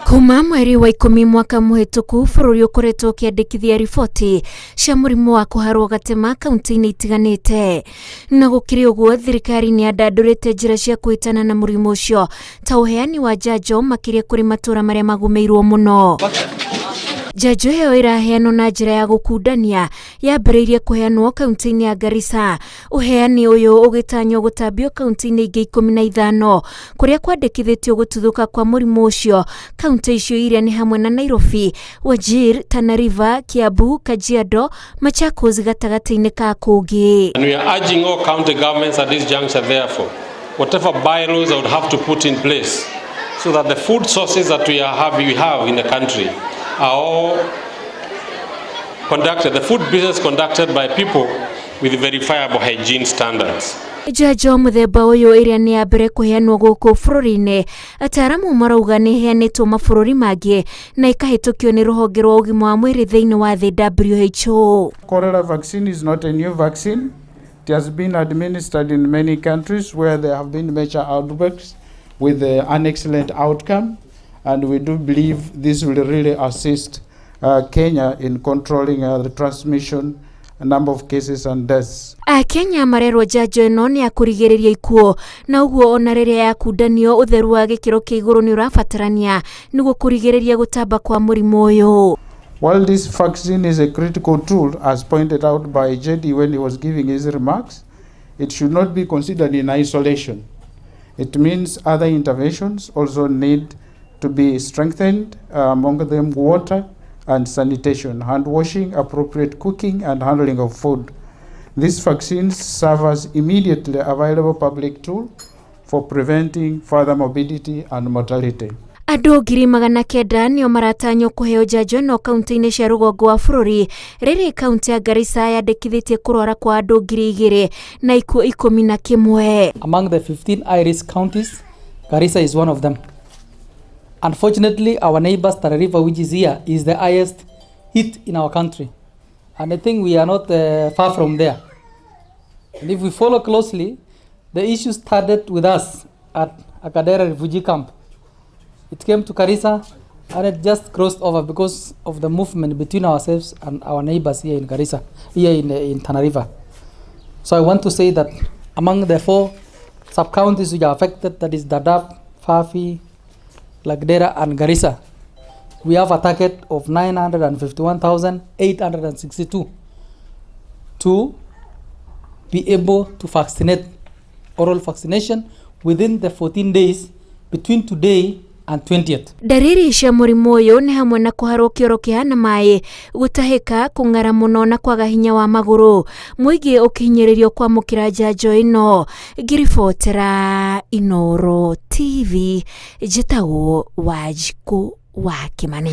Kuma mweri wa 10 mwaka muhituku bũrũri ũkoretwo ũkĩandĩkithia riboti cia mũrimũ wa kũharwo gatema kaunti-inĩ itiganĩte, na gũkĩrĩ ũguo thirikari nĩ yandandũrĩte njĩra cia kũhĩtana na mũrimũ ũcio ta ũheani wa njanjo makĩria kũrĩ matũũra marĩa magũmĩirwo mũno. Njanjo ĩyo ĩraheanwo na njĩra ya gũkundania yambĩrĩirie kũheanwo kaunti-inĩ ya Garissa. Ũheani ũyũ ũgĩtanywo gũtambio kaunti-inĩ ingĩ 15 kũrĩa kwandĩkithĩtio gũtuthũka kwa mũrimũ ũcio. Kaunti icio iria nĩ hamwe na Nairobi, Wajir, Tana River, Kiambu, Kajiado, Machakos gatagatĩ-inĩ ka kũngĩ. And we are urging all county governments at this juncture, therefore, whatever bylaws I would have to put in place so that the food sources that we have in the country are all conducted, the food business conducted by people with verifiable hygiene standards. Njanjo mũthemba ũyũ ĩrĩa nĩ ya mbere kũheanwo gũkũ bũrũri-inĩ, ataramu marauga nĩ ĩheanĩtwo mabũrũri mangĩ na ĩkahĩtũkio nĩ rũhonge rwa ũgima wa mwĩrĩ thĩinĩ wa thĩ WHO. Cholera vaccine is not a new vaccine. It has been administered in many countries where there have been major outbreaks with an excellent outcome, and we do believe this will really assist Kenya in controlling the transmission, a number of cases and deaths. Kenya marerwo njanjo ĩno nĩ ya kũrigĩrĩria ikuũ, na ũguo ona rĩrĩa yakundanio ũtheru wa gĩkĩro kĩa igũrũ nĩ ũrabatarania nĩguo kũrigĩrĩria gũtamba kwa mũrimũ ũyũ. While this vaccine is a critical tool, as pointed out by JD when he was giving his remarks, it should not be considered in isolation. It means other interventions also need to be strengthened, among them water and sanitation, hand washing, appropriate cooking and handling of food. These vaccines serve as immediately available public tool for preventing further morbidity and mortality. Andũ 900 nĩo maratanywo kũheo njanjo ĩno kaunti-inĩ cia rũgongo wa bũrũri, rĩrĩ kaunti ya Garissa yandĩkithĩtie kũrwara kwa andũ 2,000 na ikuũ 11. Among the 15 high-risk counties, Garissa is one of them. Unfortunately, our neighbors, Tana River, which is here, is the highest hit in our country. And I think we are not far from there. And if we follow closely, the issue started with us at Akadera refugee camp. It came to Garissa and it just crossed over because of the movement between ourselves and our neighbors here in Garissa, here in Tana River. So I want to say that among the 4 sub-counties which are affected, that is Dadaab, Fafi, Lagdera and Garissa, we have a target of 951,862 to be able to vaccinate, oral vaccination within the 14 days between today and 20th. Dariri cia mũrimũ ũyũ nĩ hamwe na kũharwo kĩoro kĩhana maĩ, gũtahĩka, kũng'ara mũno na kwaga hinya wa magũrũ. Mũingĩ ũkihinyĩrĩrio kwamũkĩra njanjo ĩno. Ngĩribotera Inooro TV, njĩtagwo Wanjikũ wa Kĩmani.